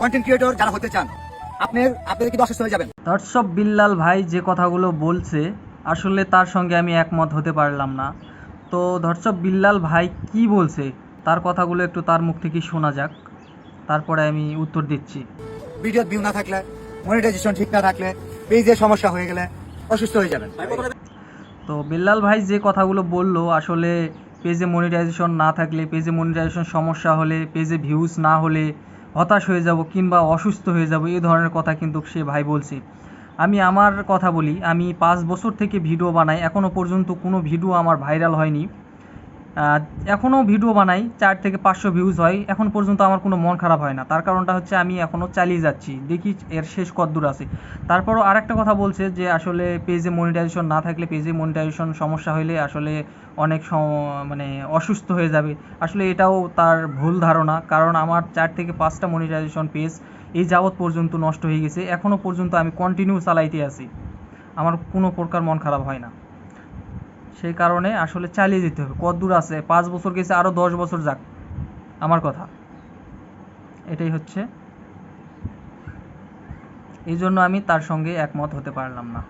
Content creator যারা হতে চান আপনাদের কিন্তু অসুস্থ হয়ে যাবেন। দর্শক বিল্লাল ভাই যে কথাগুলো বলছে আসলে তার সঙ্গে আমি একমত হতে পারলাম না। তো দর্শক বিল্লাল ভাই কি বলছে তার কথাগুলো একটু তার মুখ থেকে শোনা যাক, তারপরে আমি উত্তর দিচ্ছি। ভিডিও ভিউ না থাকলে, মনিটাইজেশন ঠিক না থাকলে, পেজে সমস্যা হয়ে গেলে অসুস্থ হয়ে যাবেন। তো বিল্লাল ভাই যে কথাগুলো বললো আসলে পেজে মনিটাইজেশন না থাকলে, পেজে মনিটাইজেশন সমস্যা হলে, পেজে ভিউজ না হলে হতাশ হয়ে যাব কিংবা অসুস্থ হয়ে যাব, এই ধরনের কথা কিন্তু সে ভাই বলছে। আমি আমার কথা বলি, আমি 5 বছর থেকে ভিডিও বানাই, এখনও পর্যন্ত কোনো ভিডিও আমার ভাইরাল হয়নি। এখনও ভিডিও বানাই, 4 থেকে 500 ভিউজ হয়, এখন পর্যন্ত আমার কোনো মন খারাপ হয় না। তার কারণটা হচ্ছে আমি এখনও চালিয়ে যাচ্ছি, দেখি এর শেষ কতদূর আছে। তারপরও আরেকটা কথা বলছে যে আসলে পেজে মনিটাইজেশন না থাকলে, পেজে মনিটাইজেশন সমস্যা হইলে আসলে অনেক মানে অসুস্থ হয়ে যাবে। আসলে এটাও তার ভুল ধারণা, কারণ আমার 4 থেকে 5টা মনিটাইজেশন পেজ এই যাবৎ পর্যন্ত নষ্ট হয়ে গেছে, এখনও পর্যন্ত আমি কন্টিনিউ চালাইতে আছি, আমার কোনো প্রকার মন খারাপ হয় না। সেই কারণে আসলে চালিয়ে যেতে হবে। কত দূর আছে, 5 বছর গেছে, আরও 10 বছর যাক, আমার কথা এটাই হচ্ছে। এই জন্য আমি তার সঙ্গে একমত হতে পারলাম না।